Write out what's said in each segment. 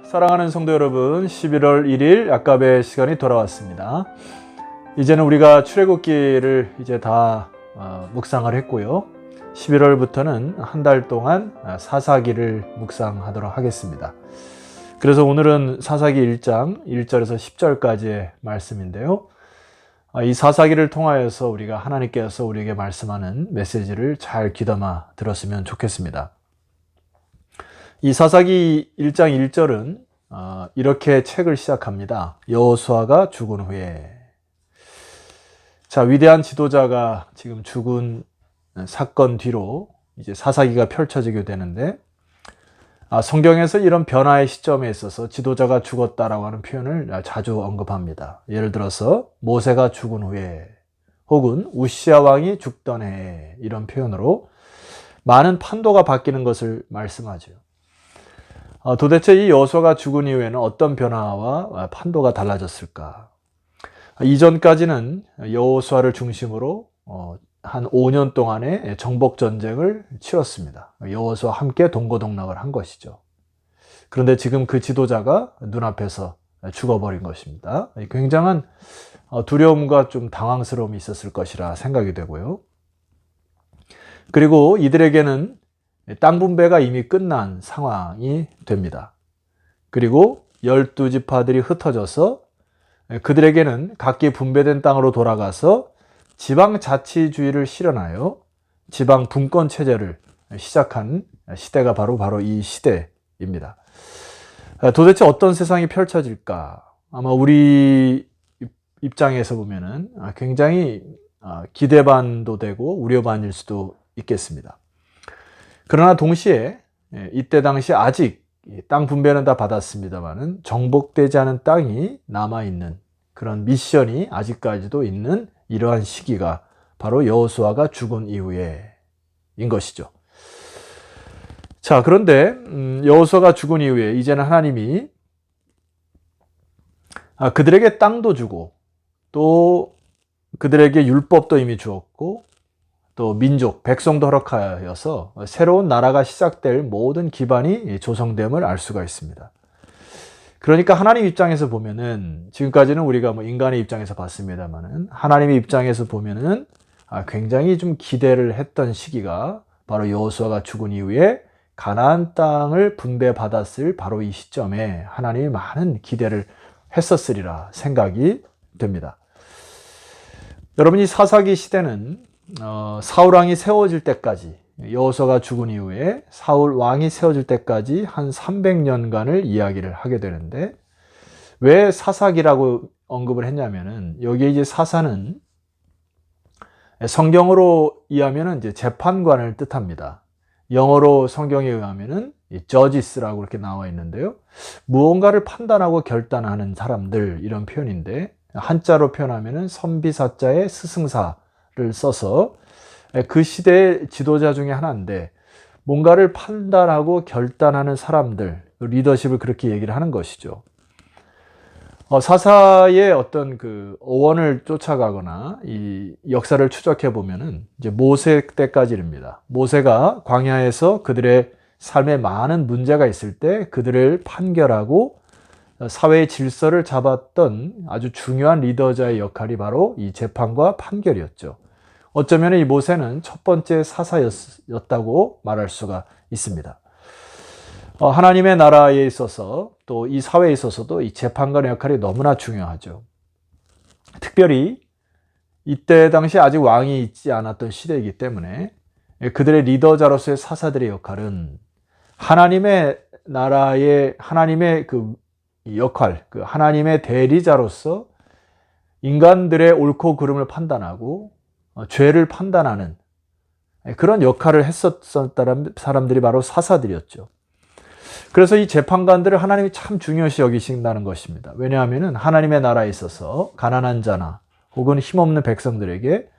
사랑하는 성도 여러분, 11월 1일 약갑의 시간이 돌아왔습니다. 이제는 우리가 출애굽기를 이제 다 묵상을 했고요. 11월부터는 한 달 동안 사사기를 묵상하도록 하겠습니다. 그래서 오늘은 사사기 1장 1절에서 10절까지의 말씀인데요. 이 사사기를 통하여서 우리가 하나님께서 우리에게 말씀하는 메시지를 잘 귀담아 들었으면 좋겠습니다. 이 사사기 1장 1절은 이렇게 책을 시작합니다. 여호수아가 죽은 후에. 자, 위대한 지도자가 지금 죽은 사건 뒤로 이제 사사기가 펼쳐지게 되는데, 성경에서 이런 변화의 시점에 있어서 지도자가 죽었다라고 하는 표현을 자주 언급합니다. 예를 들어서 모세가 죽은 후에, 혹은 우시아 왕이 죽던 해, 이런 표현으로 많은 판도가 바뀌는 것을 말씀하죠. 도대체 이 여호수아가 죽은 이후에는 어떤 변화와 판도가 달라졌을까? 이전까지는 여호수아를 중심으로 한 5년 동안의 정복 전쟁을 치렀습니다. 여호수아와 함께 동고동락을 한 것이죠. 그런데 지금 그 지도자가 눈앞에서 죽어버린 것입니다. 굉장한 두려움과 좀 당황스러움이 있었을 것이라 생각이 되고요. 그리고 이들에게는 땅 분배가 이미 끝난 상황이 됩니다. 그리고 12지파들이 흩어져서 그들에게는 각기 분배된 땅으로 돌아가서 지방자치주의를 실현하여 지방 분권 체제를 시작한 시대가 바로 이 시대입니다. 도대체 어떤 세상이 펼쳐질까? 아마 우리 입장에서 보면은 굉장히 기대 반도 되고 우려 반일 수도 있겠습니다. 그러나 동시에 이때 당시 아직 땅 분배는 다 받았습니다만은 정복되지 않은 땅이 남아있는 그런 미션이 아직까지도 있는 이러한 시기가 바로 여호수아가 죽은 이후에인 것이죠. 자, 그런데 여호수아가 죽은 이후에 이제는 하나님이 그들에게 땅도 주고 또 그들에게 율법도 이미 주었고 또 민족, 백성도 허락하여서 새로운 나라가 시작될 모든 기반이 조성됨을 알 수가 있습니다. 그러니까 하나님 입장에서 보면은, 지금까지는 우리가 인간의 입장에서 봤습니다만은, 하나님의 입장에서 보면은 굉장히 좀 기대를 했던 시기가 바로 여호수아가 죽은 이후에 가나안 땅을 분배받았을 바로 이 시점에 하나님이 많은 기대를 했었으리라 생각이 됩니다. 여러분, 이 사사기 시대는 사울 왕이 세워질 때까지, 여호수아가 죽은 이후에 사울 왕이 세워질 때까지 한 300년간을 이야기를 하게 되는데, 왜 사사기라고 언급을 했냐면은, 여기에 이제 사사는 성경으로 이해하면은 이제 재판관을 뜻합니다. 영어로 성경에 의하면은 judges라고 이렇게 나와 있는데요. 무언가를 판단하고 결단하는 사람들, 이런 표현인데, 한자로 표현하면은 선비사자의 스승사 를 써서 그 시대의 지도자 중에 하나인데, 뭔가를 판단하고 결단하는 사람들, 리더십을 그렇게 얘기를 하는 것이죠. 사사의 어떤 그 어원을 쫓아가거나 이 역사를 추적해 보면은 이제 모세 때까지입니다. 모세가 광야에서 그들의 삶에 많은 문제가 있을 때 그들을 판결하고 사회의 질서를 잡았던 아주 중요한 리더자의 역할이 바로 이 재판과 판결이었죠. 어쩌면 이 모세는 첫 번째 사사였다고 말할 수가 있습니다. 하나님의 나라에 있어서 또 이 사회에 있어서도 이 재판관의 역할이 너무나 중요하죠. 특별히 이때 당시 아직 왕이 있지 않았던 시대이기 때문에 그들의 리더자로서의 사사들의 역할은 하나님의 나라의 하나님의 그 역할, 그 하나님의 대리자로서 인간들의 옳고 그름을 판단하고 죄를 판단하는 그런 역할을 했었다는 사람들이 바로 사사들이었죠. 그래서 이 재판관들을 하나님이 참 중요시 여기신다는 것입니다. 왜냐하면 하나님의 나라에 있어서 가난한 자나 혹은 힘없는 백성들에게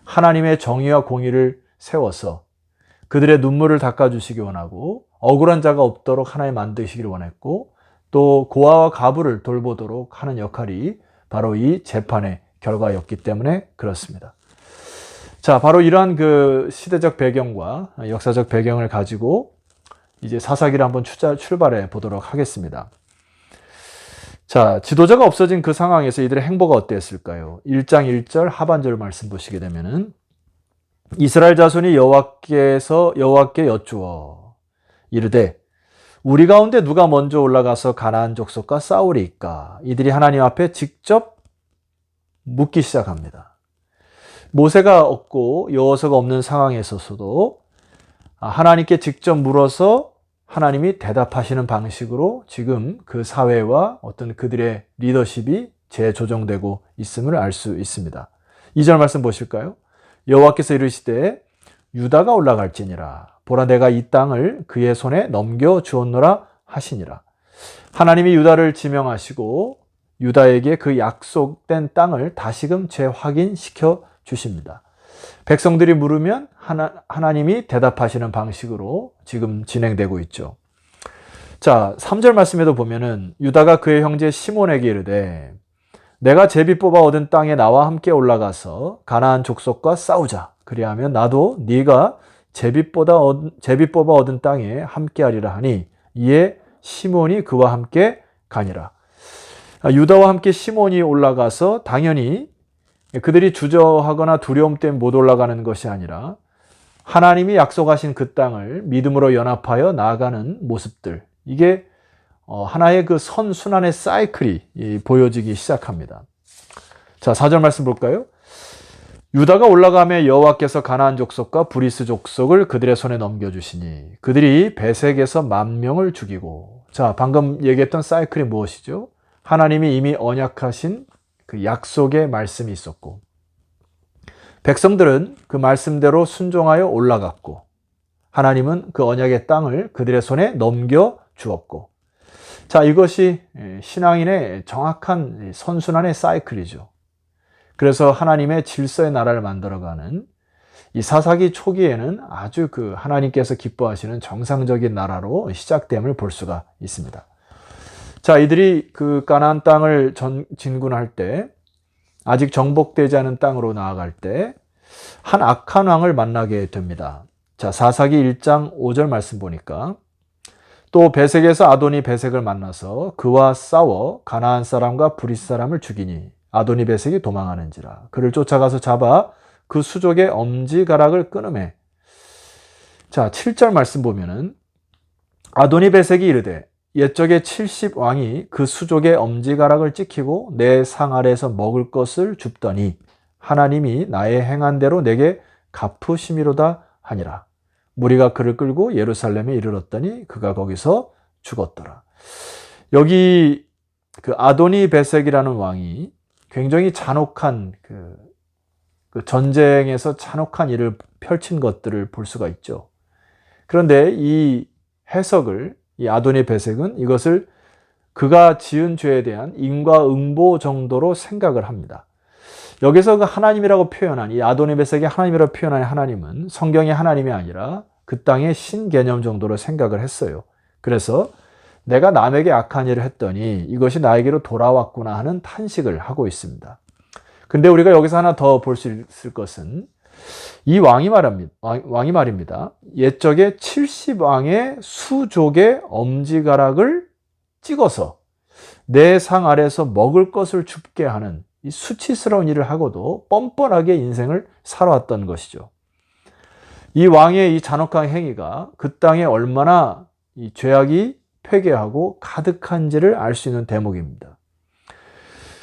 하나님의 정의와 공의를 세워서 그들의 눈물을 닦아주시기 원하고, 억울한 자가 없도록 하나님 만드시기를 원했고, 또 고아와 가부를 돌보도록 하는 역할이 바로 이 재판의 결과였기 때문에 그렇습니다. 자, 바로 이러한 그 시대적 배경과 역사적 배경을 가지고 이제 사사기를 한번 출발해 보도록 하겠습니다. 자, 지도자가 없어진 그 상황에서 이들의 행보가 어땠을까요? 1장 1절 하반절 말씀 보시게 되면은 이스라엘 자손이 여호와께 여쭈어 이르되 우리 가운데 누가 먼저 올라가서 가나안 족속과 싸우리이까? 이들이 하나님 앞에 직접 묻기 시작합니다. 모세가 없고 여호수아가 없는 상황에 있어서도 하나님께 직접 물어서 하나님이 대답하시는 방식으로 지금 그 사회와 어떤 그들의 리더십이 재조정되고 있음을 알 수 있습니다. 2절 말씀 보실까요? 여호와께서 이르시되 유다가 올라갈지니라. 보라 내가 이 땅을 그의 손에 넘겨 주었노라 하시니라. 하나님이 유다를 지명하시고 유다에게 그 약속된 땅을 다시금 재확인시켜 주십니다. 백성들이 물으면 하나님이 대답하시는 방식으로 지금 진행되고 있죠. 자, 3절 말씀에도 보면은 유다가 그의 형제 시몬에게 이르되 내가 제비 뽑아 얻은 땅에 나와 함께 올라가서 가나안 족속과 싸우자. 그리하면 나도 네가 제비 뽑아 얻은 땅에 함께하리라 하니 이에 시몬이 그와 함께 가니라. 유다와 함께 시몬이 올라가서 당연히 그들이 주저하거나 두려움 때문에 못 올라가는 것이 아니라 하나님이 약속하신 그 땅을 믿음으로 연합하여 나아가는 모습들, 이게 하나의 그 선순환의 사이클이 보여지기 시작합니다. 자, 4절 말씀 볼까요? 유다가 올라가며 여호와께서 가나안 족속과 브리스 족속을 그들의 손에 넘겨주시니 그들이 베색에서 10,000명을 죽이고, 자, 방금 얘기했던 사이클이 무엇이죠? 하나님이 이미 언약하신 그 약속의 말씀이 있었고 백성들은 그 말씀대로 순종하여 올라갔고 하나님은 그 언약의 땅을 그들의 손에 넘겨 주었고, 자, 이것이 신앙인의 정확한 선순환의 사이클이죠. 그래서 하나님의 질서의 나라를 만들어가는 이 사사기 초기에는 아주 그 하나님께서 기뻐하시는 정상적인 나라로 시작됨을 볼 수가 있습니다. 자, 이들이 그 가나안 땅을 진군할 때, 아직 정복되지 않은 땅으로 나아갈 때 한 악한 왕을 만나게 됩니다. 자, 사사기 1장 5절 말씀 보니까 또 베색에서 아도니 베색을 만나서 그와 싸워 가나안 사람과 브리스 사람을 죽이니 아도니 베색이 도망하는지라. 그를 쫓아가서 잡아 그 수족의 엄지가락을 끊으매. 자, 7절 말씀 보면은 아도니 베색이 이르되 옛적에 70왕이 그 수족의 엄지가락을 찍히고 내 상 아래에서 먹을 것을 줍더니 하나님이 나의 행한 대로 내게 갚으심이로다 하니라. 무리가 그를 끌고 예루살렘에 이르렀더니 그가 거기서 죽었더라. 여기 그 아도니 베색이라는 왕이 굉장히 잔혹한 그 전쟁에서 잔혹한 일을 펼친 것들을 볼 수가 있죠. 그런데 이 해석을, 이 아도니 베색은 이것을 그가 지은 죄에 대한 인과응보 정도로 생각을 합니다. 여기서 그 하나님이라고 표현한, 이 아도니 베색이 하나님이라고 표현한 하나님은 성경의 하나님이 아니라 그 땅의 신 개념 정도로 생각을 했어요. 그래서 내가 남에게 악한 일을 했더니 이것이 나에게로 돌아왔구나 하는 탄식을 하고 있습니다. 근데 우리가 여기서 하나 더 볼 수 있을 것은 이 왕이 말입니다. 옛적에 70왕의 수족의 엄지가락을 찍어서 내 상 아래에서 먹을 것을 줍게 하는 이 수치스러운 일을 하고도 뻔뻔하게 인생을 살아왔던 것이죠. 이 왕의 이 잔혹한 행위가 그 땅에 얼마나 이 죄악이 폐괴하고 가득한지를 알 수 있는 대목입니다.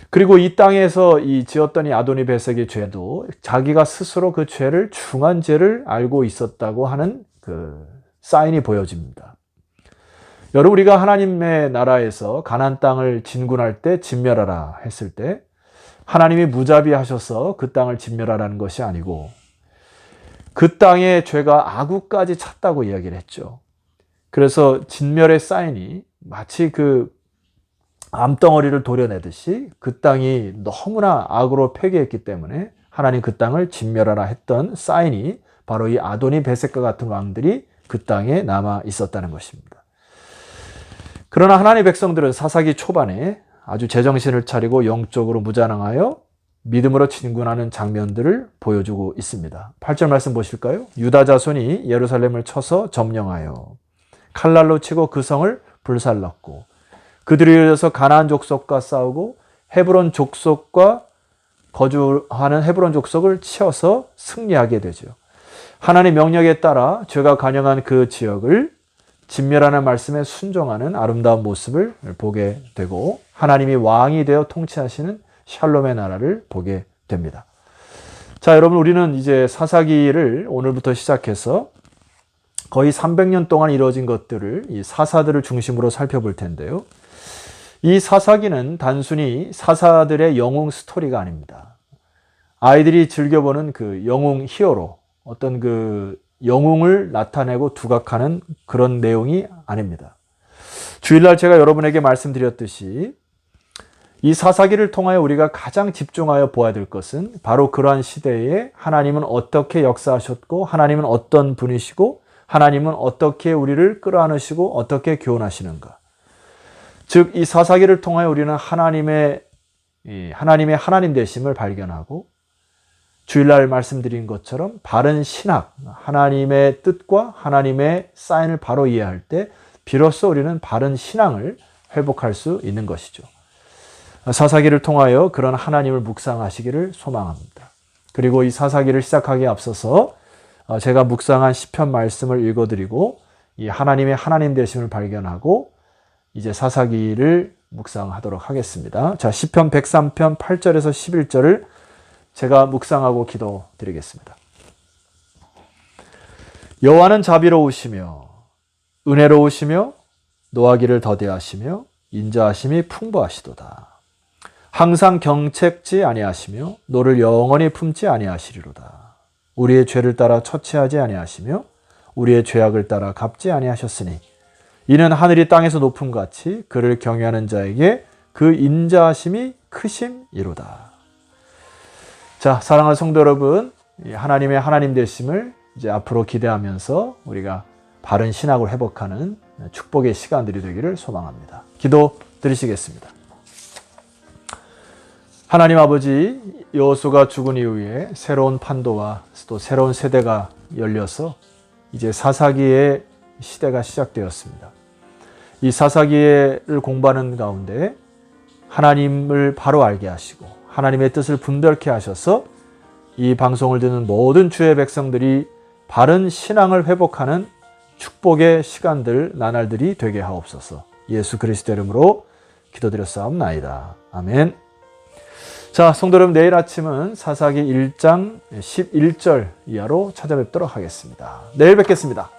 그리고 이 땅에서 이 지었던 이 아도니 베색의 죄도 자기가 스스로 그 죄를 중한 죄를 알고 있었다고 하는 그 사인이 보여집니다. 여러분, 우리가 하나님의 나라에서 가나안 땅을 진군할 때 진멸하라 했을 때 하나님이 무자비하셔서 그 땅을 진멸하라는 것이 아니고 그 땅의 죄가 아구까지 찼다고 이야기를 했죠. 그래서 진멸의 사인이 마치 그 암덩어리를 도려내듯이 그 땅이 너무나 악으로 폐괴했기 때문에 하나님 그 땅을 진멸하라 했던 사인이 바로 이 아도니 베색과 같은 왕들이 그 땅에 남아 있었다는 것입니다. 그러나 하나님의 백성들은 사사기 초반에 아주 제정신을 차리고 영적으로 무장하여 믿음으로 진군하는 장면들을 보여주고 있습니다. 8절 말씀 보실까요? 유다 자손이 예루살렘을 쳐서 점령하여 칼날로 치고 그 성을 불살랐고 그들이 이어서 가나안 족속과 싸우고 헤브론 족속과 거주하는 헤브론 족속을 치어서 승리하게 되죠. 하나님의 명령에 따라 죄가 관영한 그 지역을 진멸하는 말씀에 순종하는 아름다운 모습을 보게 되고 하나님이 왕이 되어 통치하시는 샬롬의 나라를 보게 됩니다. 자, 여러분, 우리는 이제 사사기를 오늘부터 시작해서 거의 300년 동안 이루어진 것들을, 이 사사들을 중심으로 살펴볼 텐데요. 이 사사기는 단순히 사사들의 영웅 스토리가 아닙니다. 아이들이 즐겨보는 그 영웅 히어로, 어떤 그 영웅을 나타내고 두각하는 그런 내용이 아닙니다. 주일날 제가 여러분에게 말씀드렸듯이 이 사사기를 통하여 우리가 가장 집중하여 보아야 될 것은 바로 그러한 시대에 하나님은 어떻게 역사하셨고 하나님은 어떤 분이시고 하나님은 어떻게 우리를 끌어안으시고 어떻게 교훈하시는가. 즉 이 사사기를 통하여 우리는 하나님의 하나님 되심을 발견하고 주일날 말씀드린 것처럼 바른 신학, 하나님의 뜻과 하나님의 사인을 바로 이해할 때 비로소 우리는 바른 신앙을 회복할 수 있는 것이죠. 사사기를 통하여 그런 하나님을 묵상하시기를 소망합니다. 그리고 이 사사기를 시작하기에 앞서서 제가 묵상한 시편 말씀을 읽어드리고 이 하나님의 하나님 되심을 발견하고 이제 사사기를 묵상하도록 하겠습니다. 자, 시편 103편 8절에서 11절을 제가 묵상하고 기도드리겠습니다. 여호와는 자비로우시며 은혜로우시며 노하기를 더디하시며 인자하심이 풍부하시도다. 항상 경책지 아니하시며 노를 영원히 품지 아니하시리로다. 우리의 죄를 따라 처치하지 아니하시며 우리의 죄악을 따라 갚지 아니하셨으니 이는 하늘이 땅에서 높음같이 그를 경외하는 자에게 그 인자하심이 크심이로다. 자, 사랑하는 성도 여러분, 하나님의 하나님 되심을 이제 앞으로 기대하면서 우리가 바른 신학을 회복하는 축복의 시간들이 되기를 소망합니다. 기도 드리시겠습니다. 하나님 아버지, 여호수아가 죽은 이후에 새로운 판도와 또 새로운 세대가 열려서 이제 사사기의 시대가 시작되었습니다. 이 사사기를 공부하는 가운데 하나님을 바로 알게 하시고 하나님의 뜻을 분별케 하셔서 이 방송을 듣는 모든 주의 백성들이 바른 신앙을 회복하는 축복의 시간들, 나날들이 되게 하옵소서. 예수 그리스도 이름으로 기도드렸사옵나이다. 아멘. 자, 성도 여러분, 내일 아침은 사사기 1장 11절 이하로 찾아뵙도록 하겠습니다. 내일 뵙겠습니다.